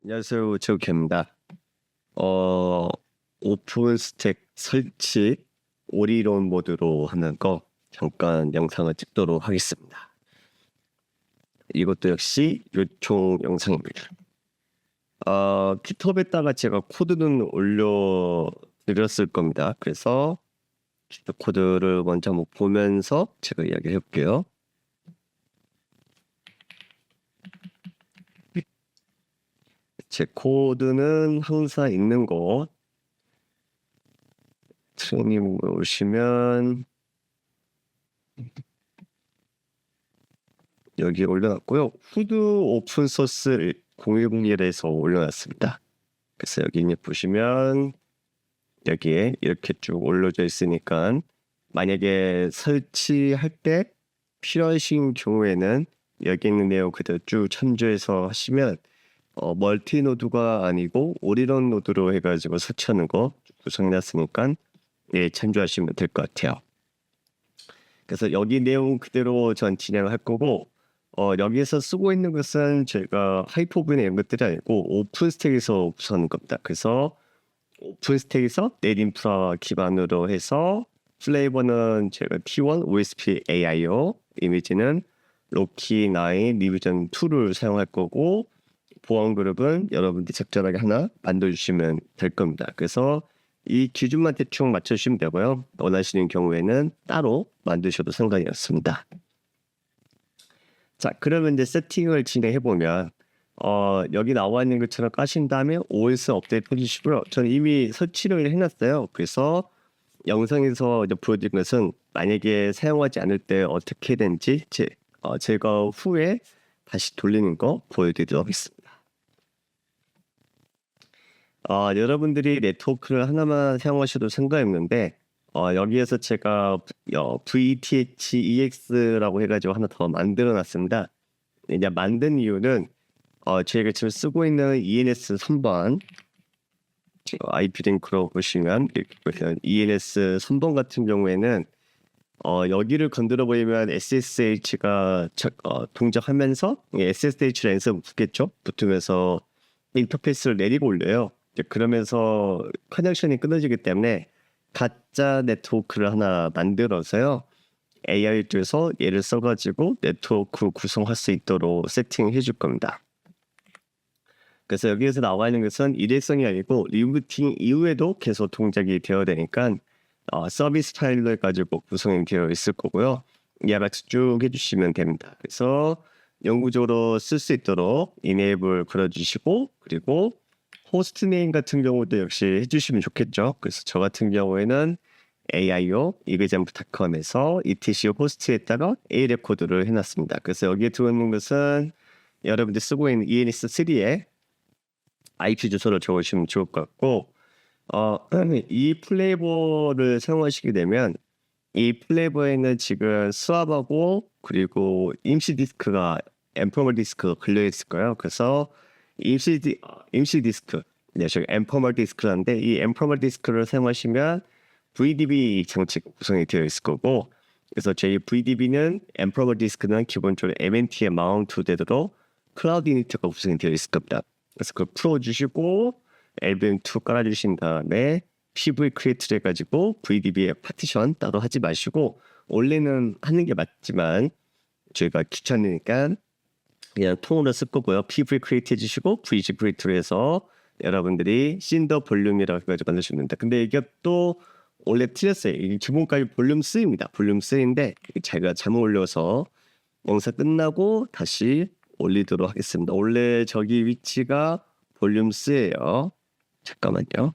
안녕하세요. 제우케입니다. 어, 오픈 스택 설치 올인원 모드로 하는 거 잠깐 영상을 찍도록 하겠습니다. 이것도 역시 요청 영상입니다. 깃허브에다가 제가 코드는 올려드렸을 겁니다. 그래서 기타 코드를 먼저 한번 보면서 제가 이야기를 해볼게요. 제 코드는 항상 있는 거 트레이닝 오시면 여기 올려놨고요. 후드 오픈소스 0101에서 올려놨습니다. 그래서 여기 보시면 여기에 이렇게 쭉 올려져 있으니까 만약에 설치할 때 필요하신 경우에는 여기 있는 내용 그대로 쭉 참조해서 하시면 멀티 노드가 아니고 올인원 노드로 해가지고 설치하는 거 구성해놨으니까 예, 참조하시면 될 것 같아요. 그래서 여기 내용 그대로 전 진행을 할 거고 여기에서 쓰고 있는 것은 제가 하이퍼브나 이런 것들이 아니고 오픈스택에서 구성하는 겁니다. 그래서 오픈스택에서 넷인프라 기반으로 해서 플레이버는 제가 T1 OSP AIO, 이미지는 로키 9 리비전 2를 사용할 거고 보안 그룹은 여러분들이 적절하게 하나 만들어주시면 될 겁니다. 그래서 이 기준만 대충 맞춰주시면 되고요. 원하시는 경우에는 따로 만드셔도 상관이 없습니다. 자, 그러면 이제 세팅을 진행해 보면 여기 나와 있는 것처럼 까신 다음에 OS 업데이트 해주시고요. 저는 이미 설치를 해놨어요. 그래서 영상에서 이제 보여드린 것은 만약에 사용하지 않을 때 어떻게 되는지 제가 후에 다시 돌리는 거 보여드리도록 하겠습니다. 여러분들이 네트워크를 하나만 사용하셔도 상관없는데 여기에서 제가 VTH-EX라고 해가지고 하나 더 만들어놨습니다. 이제 만든 이유는 저희가 지금 쓰고 있는 ENS 3번 IP 링크로 보시면 ENS 3번 같은 경우에는 여기를 건드려 보이면 SSH가 동작하면서 SSH 랜선 붙겠죠? 붙으면서 인터페이스를 내리고 올려요. 그러면서 커넥션이 끊어지기 때문에 가짜 네트워크를 하나 만들어서요. AI 쪽에서 얘를 써가지고 네트워크 구성할 수 있도록 세팅해 줄 겁니다. 그래서 여기에서 나와 있는 것은 일회성이 아니고 리부팅 이후에도 계속 동작이 되어야 되니까 서비스 파일을 가지고 구성이 되어 있을 거고요. 이해박수 쭉 해주시면 됩니다. 그래서 영구적으로 쓸 수 있도록 이네이블 걸어주시고 그리고 호스트 네임 같은 경우도 역시 해주시면 좋겠죠. 그래서 저 같은 경우에는 AIO 이그젠프닷컴에서 ETC 호스트에다가 A 레코드를 해놨습니다. 그래서 여기에 들어있는 것은 여러분들 쓰고 있는 ENS3에 IP 주소를 적으시면 좋을 것 같고 이 플레이버를 사용하시게 되면 이 플레이버에는 지금 수압하고 그리고 임시 디스크가 엠퍼멀 디스크가 걸려 있을 거예요. 그래서 임시 디스크, 저기 엠퍼멀 디스크라는데 이 엠퍼멀 디스크를 사용하시면 VDB 장치가 구성이 되어 있을 거고 그래서 저희 VDB는 엠퍼멀 디스크는 기본적으로 MNT에 마운트 되도록 클라우드 이니트가 구성이 되어 있을 겁니다. 그래서 그걸 풀어주시고 LVM2 깔아주신 다음에 PV 크리에이트를 해가지고 VDB에 파티션 따로 하지 마시고 원래는 하는 게 맞지만 저희가 귀찮으니까 그냥 통으로 쓸 거고요. PV 크리에이트 해주시고 VG 크리에이트로 해서 여러분들이 신더 볼륨이라고 해가지고 만드시면 됩니다. 근데 이게 또 원래 틀렸어요. 이게 기본까지 볼륨 3입니다. 볼륨 3인데 제가 잘못 올려서 영상 끝나고 다시 올리도록 하겠습니다. 원래 저기 위치가 볼륨 3예요. 잠깐만요.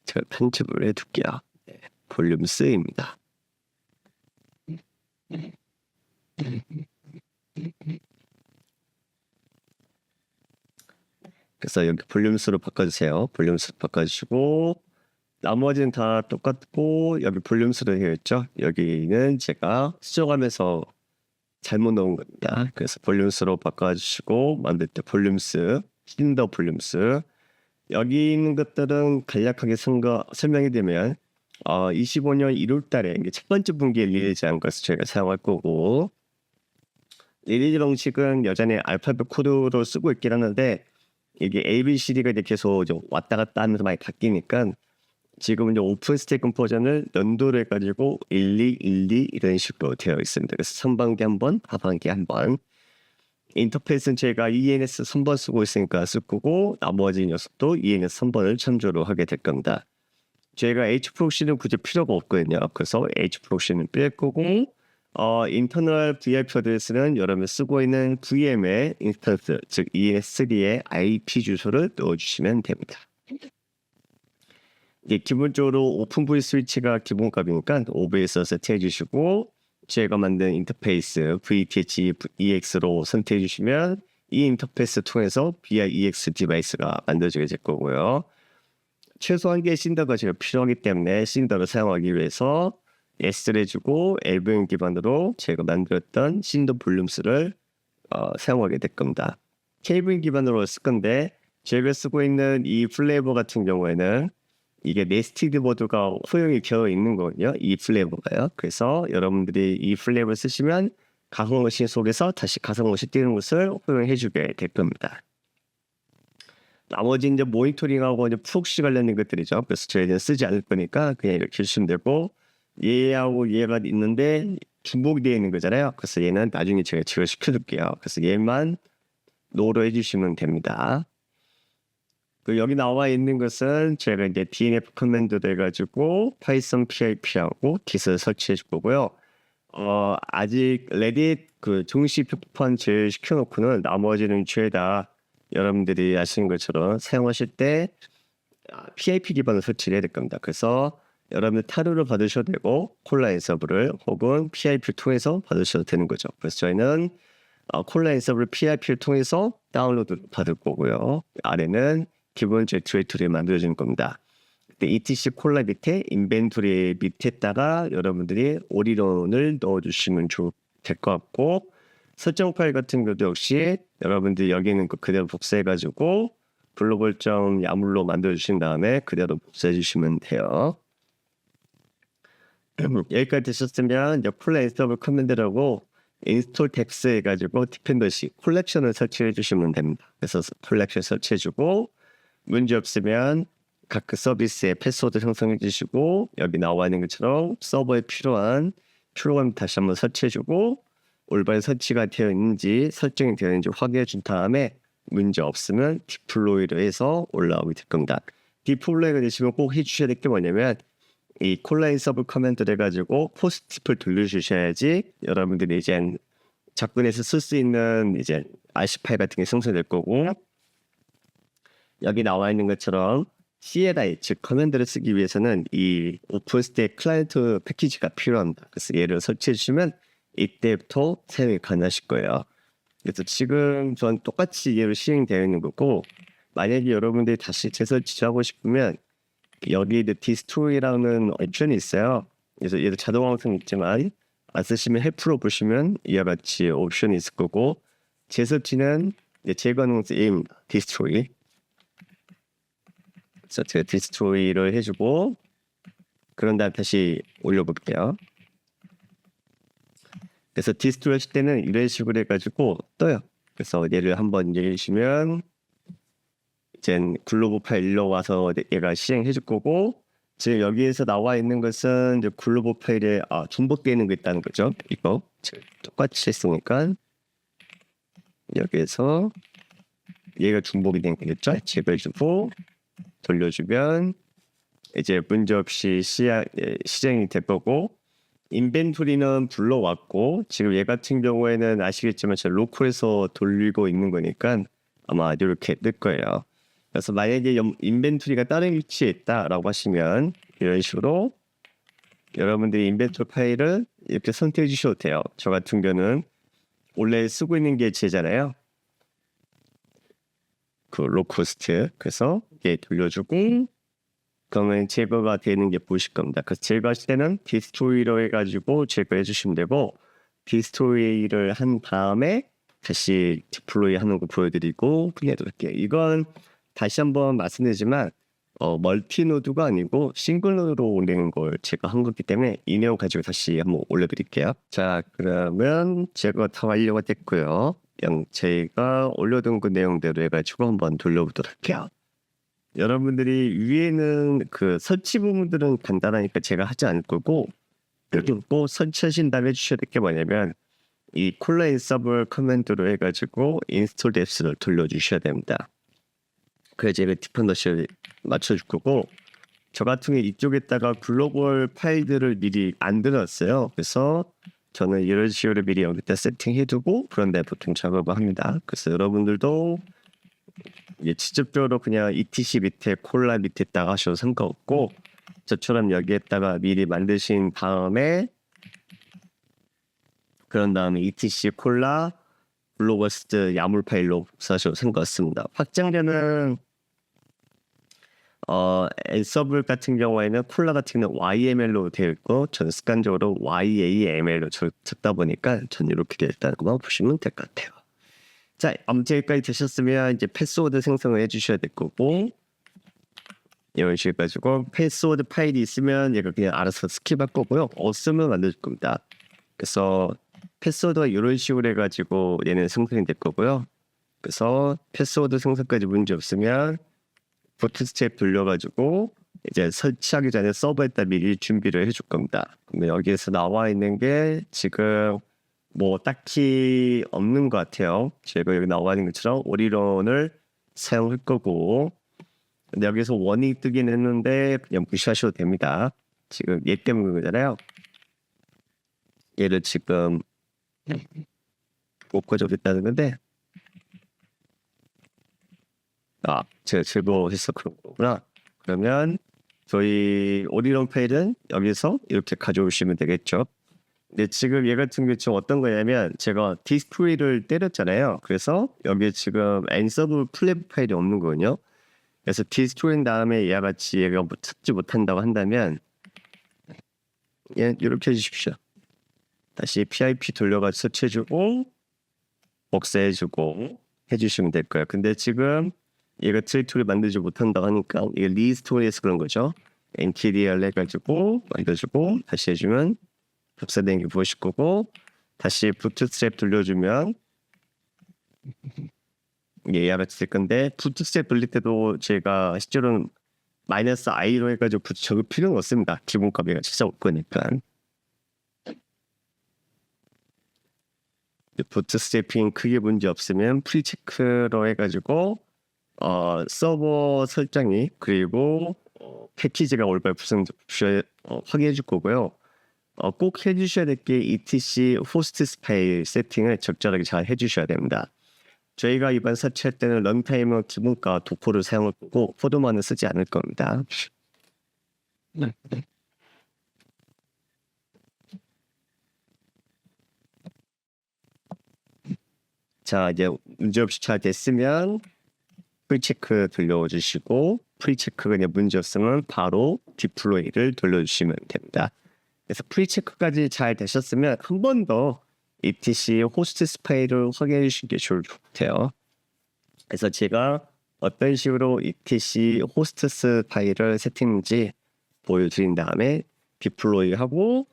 제가 편집을 해둘게요. 네, 볼륨 3입니다. 그래서 여기 볼륨 수로 바꿔주세요. 볼륨 수 바꿔주시고 나머지는 다 똑같고 여기 볼륨 수로 되어 있죠. 여기는 제가 수정하면서 잘못 넣은 겁니다. 그래서 볼륨 수로 바꿔주시고 만들 때 볼륨 수, 힌더 볼륨 수 여기 있는 것들은 간략하게 설명이 되면 25년 1월 달에 첫 번째 분기에 리리즈한 것을 저희가 사용할 거고 리리즈 방식은 여전히 알파벳 코드로 쓰고 있긴 하는데 이게 ABCD가 이제 계속 좀 왔다 갔다 하면서 많이 바뀌니까 지금 이제 오픈 스택 버전을 연도를 해가지고 12, 12 이런 식으로 되어 있습니다. 그래서 상반기 한 번, 하반기 한 번. 인터페이스는 제가 ENS 3번 쓰고 있으니까 쓸 거고 나머지 녀석도 ENS 3번을 참조로 하게 될 겁니다. 제가 H프록시는 굳이 필요가 없거든요. 그래서 H프록시는 뺄 거고 인터널 VIP 어드레스는 여러분이 쓰고 있는 VM의 인스턴스, 즉 ES3의 IP 주소를 넣어주시면 됩니다. 이게 기본적으로 오픈 V 스위치가 기본값이니까 OBS 세트해 주시고 제가 만든 인터페이스 VTH EX로 선택해 주시면 이 인터페이스 통해서 BIEX 디바이스가 만들어지게 될 거고요. 최소 한 개의 신더가 제가 필요하기 때문에 신더를 사용하기 위해서 S를 해주고 LVM 기반으로 제가 만들었던 신더 볼륨스를 사용하게 될 겁니다. KVM 기반으로 쓸 건데 제가 쓰고 있는 이 플레이버 같은 경우에는 이게 네스티드 모드가 허용이 되어 있는 거거든요. 이 플레이버가요. 그래서 여러분들이 이 플레이버를 쓰시면 가상머신 속에서 다시 가상머신 띄는 것을 허용해 주게 될 겁니다. 나머지 이제 모니터링하고 이제 프록시 관련된 것들이죠. 그래서 저희는 쓰지 않을 거니까 그냥 이렇게 해주시면 되고 얘하고 얘가 있는데 중복이 되어 있는 거잖아요. 그래서 얘는 나중에 제가 제거시켜 줄게요. 그래서 얘만 노로 해주시면 됩니다. 여기 나와 있는 것은 제가 이제 DNF 커맨드 해가지고 파이썬 PIP하고 깃을 설치해 줄 거고요. 아직 레딧 정식 표판 제일 시켜놓고는 나머지는 죄다 여러분들이 아시는 것처럼 사용하실 때 PIP 기반을 설치를 해야 될 겁니다. 그래서 여러분들 타로를 받으셔도 되고 콜라인 서브를 혹은 PIP를 통해서 받으셔도 되는 거죠. 그래서 저희는 콜라인 서브를 PIP를 통해서 다운로드 받을 거고요. 아래는 기본 디렉토리를 만들어주는 겁니다. ETC 콜라 밑에 인벤토리 밑에다가 여러분들이 오리론을 넣어주시면 될 것 같고 설정 파일 같은 것도 역시 여러분들이 여기 있는 거 그대로 복사해가지고 글로벌 야물로 만들어주신 다음에 그대로 복사해주시면 돼요. 여기까지 되셨으면 콜라 인스톨 커맨드라고 인스톨 텍스 해가지고 디펜더시 콜렉션을 설치해 주시면 됩니다. 그래서 콜렉션 설치해주고 문제 없으면 각 서비스의 패스워드 형성해 주시고 여기 나와 있는 것처럼 서버에 필요한 프로그램 다시 한번 설치해주고 올바른 설치가 되어 있는지 설정이 되어 있는지 확인해 준 다음에 문제 없으면 디플로이를 해서 올라오게 될 겁니다. 디플로이가 되시면 꼭 해주셔야 될 게 뭐냐면 이 콜라인 서브 커맨드를 해가지고 포스트팁을 돌려주셔야지 여러분들이 이제 접근해서 쓸 수 있는 이제 RC 파일 같은 게 생성될 거고 여기 나와 있는 것처럼 CLI 즉 커맨드를 쓰기 위해서는 이 오픈스택 클라이언트 패키지가 필요합니다. 그래서 얘를 설치해 주시면 이때부터 사용이 가능하실 거예요. 그래서 지금 전 똑같이 얘로 시행되어 있는 거고 만약에 여러분들이 다시 재설치하고 싶으면 여기 디스토리라는 옵션이 있어요. 그래서 얘도 자동 완성 있지만 안 쓰시면 헬프로 보시면 이와 같이 옵션이 있을 거고 재설치는 제거능임 디스토리. 그래서 제가 디스토리를 해주고 그런 다음 다시 올려볼게요. 그래서 디스토리 하실 때는 이런 식으로 해가지고 떠요. 그래서 얘를 한번 얘기해주시면 이제 글로벌 파일 일로 와서 얘가 실행해 줄 거고 지금 여기에서 나와 있는 것은 이제 글로벌 파일에 중복되어 있는 거 있다는 거죠. 이거 똑같이 했으니까 여기에서 얘가 중복이 된 거겠죠. 제거해주고 돌려주면 이제 문제없이 시행이 될 거고 인벤토리는 불러왔고 지금 얘 같은 경우에는 아시겠지만 제가 로컬에서 돌리고 있는 거니까 아마 이렇게 뜰 거예요. 그래서 만약에 인벤토리가 다른 위치에 있다라고 하시면 이런 식으로 여러분들이 인벤토리 파일을 이렇게 선택해 주셔도 돼요. 저 같은 경우는 원래 쓰고 있는 게 제잖아요. 로코스트. 그래서 얘 돌려주고 그러면 제거가 되는 게 보실 겁니다. 그래서 제거하실 때는 디스토리로 해가지고 제거해 주시면 되고 디스토리를 한 다음에 다시 디플로이 하는 거 보여드리고 플레이도 할게요. 이건 다시 한번 말씀드리지만 멀티 노드가 아니고 싱글 노드로 올리는 걸 제가 한 거기 때문에 이 내용 가지고 다시 한번 올려드릴게요. 자, 그러면 제가 다 완료가 됐고요. 제가 올려둔 그 내용대로 해가지고 한번 돌려보도록 할게요. 여러분들이 위에는 그 설치 부분들은 간단하니까 제가 하지 않을 거고, 그리고 설치하신 다음에 해주셔야 될 게 뭐냐면 이 콜라 인서블 커맨드로 해가지고 인스톨 앱스를 돌려주셔야 됩니다. 그래서 제가 디펜더시를 맞춰줄 거고, 저 같은 경우 이쪽에다가 글로벌 파일들을 미리 만들었어요. 그래서 저는 이런 식으로 미리 여기다 세팅해두고 그런 다음에 보통 작업을 합니다. 그래서 여러분들도 직접적으로 그냥 etc 밑에 콜라 밑에 딱 하셔도 상관없고, 저처럼 여기에다가 미리 만드신 다음에 그런 다음에 etc 콜라 블로버스트 야물 파일로 사셔도 상관없습니다. 확장되는 엔서블 같은 경우에는 콜라 같은 경우는 YML로 되어 있고 저는 습관적으로 YAML로 적다 보니까 전 이렇게 되어 있다는 것만 보시면 될 것 같아요. 자, 아무튼 여기까지 되셨으면 이제 패스워드 생성을 해주셔야 될 거고, 이런 식으로 가지고 패스워드 파일이 있으면 얘가 그냥 알아서 스킵할 거고요. 없으면 만들어줄 겁니다. 그래서 패스워드가 이런 식으로 해가지고 얘는 생성이 될 거고요. 그래서 패스워드 생성까지 문제 없으면 부트스트랩 돌려가지고 이제 설치하기 전에 서버에다 미리 준비를 해줄 겁니다. 근데 여기에서 나와 있는 게 지금 뭐 딱히 없는 것 같아요. 제가 여기 나와 있는 것처럼 오리런을 사용할 거고, 근데 여기서 워닝 뜨긴 했는데 그냥 무시하셔도 됩니다. 지금 얘 때문에 그러잖아요. 얘를 지금 못 꺼져겠다는 건데, 제가 제보해서 그런 거구나. 그러면 저희 오리런 파일은 여기서 이렇게 가져오시면 되겠죠. 근데 지금 얘 같은 경우 지금 어떤 거냐면 제가 디스트로이를 때렸잖아요. 그래서 여기에 지금 엔서블 플랫 파일이 없는 거거든요. 그래서 디스트로인 다음에 얘와 같이 얘가 찾지 못한다고 한다면 얘 이렇게 해주십시오. 다시 PIP 돌려가지고 설치해주고 복사해주고 해주시면 될 거예요. 근데 지금 얘가 디렉토리 만들지 못한다고 하니까 이게 리스토리에서 그런 거죠. NTDR 해가지고 만들어주고 다시 해주면 복사된 게 보이실 거고, 다시 부트스트랩 돌려주면 얘가 같이 될 건데, 부트스트랩 돌릴 때도 제가 실제로는 마이너스 i로 해가지고 적을 필요는 없습니다. 기본값이 찾아올 거니까. 부트스트랩핑 크게 문제 없으면 프리체크로 해가지고 서버 설정이 그리고 패키지가 올바로 확인해 줄 거고요. 꼭 해주셔야 될 게 etc 호스트 파일 세팅을 적절하게 잘 해주셔야 됩니다. 저희가 이번 설치할 때는 런타임은 기본가 도포를 사용할 거고 포도만은 쓰지 않을 겁니다. 자, 이제 문제없이 잘 됐으면 프리체크 돌려주시고, 프리체크가 그냥 문제 없으면 바로 디플로이를 돌려주시면 됩니다. 그래서 프리체크까지 잘 되셨으면 한 번 더 etc 호스트 파일을 확인해 주시는 게 좋을 것 같아요. 그래서 제가 어떤 식으로 etc 호스트 파일을 세팅인지 보여드린 다음에 디플로이하고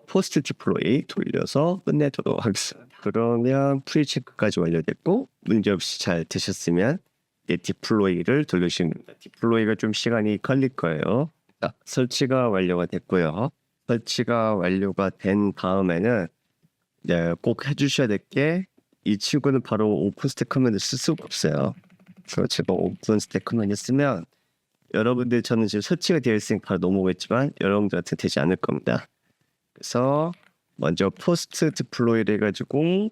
포스트 디플로이 돌려서 끝내도록 하겠습니다. 그러면 프리체크까지 완료됐고 문제없이 잘 되셨으면 디플로이를 돌려주시면 됩니다. 디플로이가 좀 시간이 걸릴 거예요. 자, 설치가 완료가 됐고요. 설치가 완료가 된 다음에는 꼭 해주셔야 될 게, 이 친구는 바로 오픈 스택 커맨드 쓸 수가 없어요. 그래서 제가 오픈 스택 커맨드 쓰면 여러분들, 저는 지금 설치가 되어 있으니까 바로 넘어오겠지만 여러분들한테 되지 않을 겁니다. 그래서 먼저 포스트 디플로이를 해가지고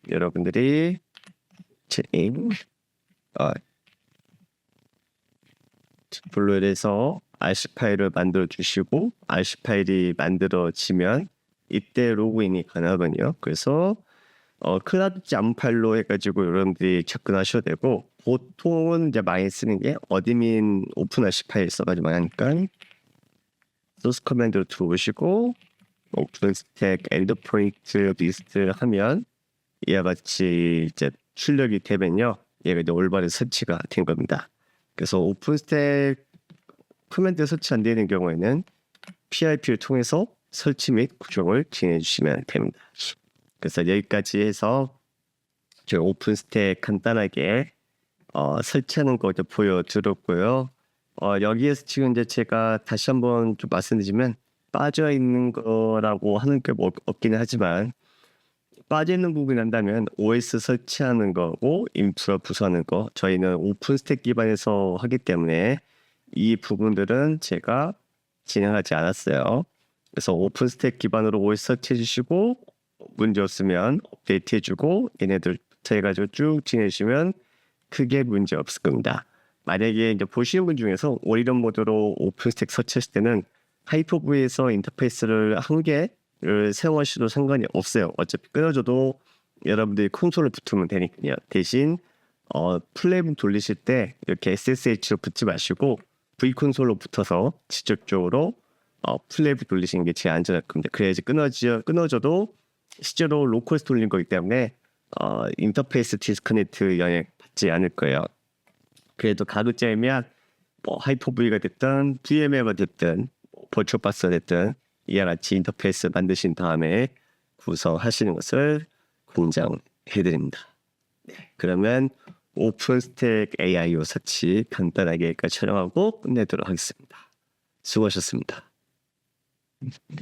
여러분들이 디플로이를 해서 RC 파일을 만들어 주시고, RC 파일이 만들어지면 이때 로그인이 가능하거든요. 그래서 클라우드 짬 파일로 해가지고 여러분들이 접근하셔도 되고, 보통은 이제 많이 쓰는 게 어드민 오픈 RC 파일 써가지고 많이 하니까 소스 커맨드로 들어오시고 오픈 스택 엔드 프로젝트 리스트 하면 이와 같이 이제 출력이 되면요, 얘가 이제 올바른 설치가 된 겁니다. 그래서 오픈스택 커맨드 설치 안 되는 경우에는 PIP를 통해서 설치 및 구성을 진행해 주시면 됩니다. 그래서 여기까지 해서 저희 오픈스택 간단하게 설치하는 거 좀 보여드렸고요. 여기에서 지금 이제 제가 다시 한번 좀 말씀드리면 빠져 있는 거라고 하는 게 뭐 없기는 하지만 빠져 있는 부분이 난다면 OS 설치하는 거고 인프라 부수하는 거 저희는 오픈스택 기반에서 하기 때문에 이 부분들은 제가 진행하지 않았어요. 그래서 오픈스택 기반으로 OS 설치해 주시고 문제 없으면 업데이트 해주고 얘네들부터 해가지고 쭉 진행해 주시면 크게 문제 없을 겁니다. 만약에 이제 보시는 분 중에서 올인원 모드로 오픈스택 설치했을 때는 하이퍼브에서 인터페이스를 한 개를 사용하셔도 상관이 없어요. 어차피 끊어져도 여러분들이 콘솔을 붙으면 되니까요. 대신 플레임 돌리실 때 이렇게 SSH로 붙지 마시고 V 콘솔로 붙어서 직접적으로 플레임 돌리시는 게 제일 안전할 겁니다. 그래야지 끊어져도 실제로 로컬에서 돌린 거기 때문에 인터페이스 디스커넥트 영향 받지 않을 거예요. 그래도 가급적이면 뭐 하이퍼V가 됐든 VMW가 됐든 버추얼박스가 됐든 이와 같이 인터페이스 만드신 다음에 구성하시는 것을 권장해드립니다. 그러면 오픈스택 AIO 설치 간단하게 촬영하고 끝내도록 하겠습니다. 수고하셨습니다.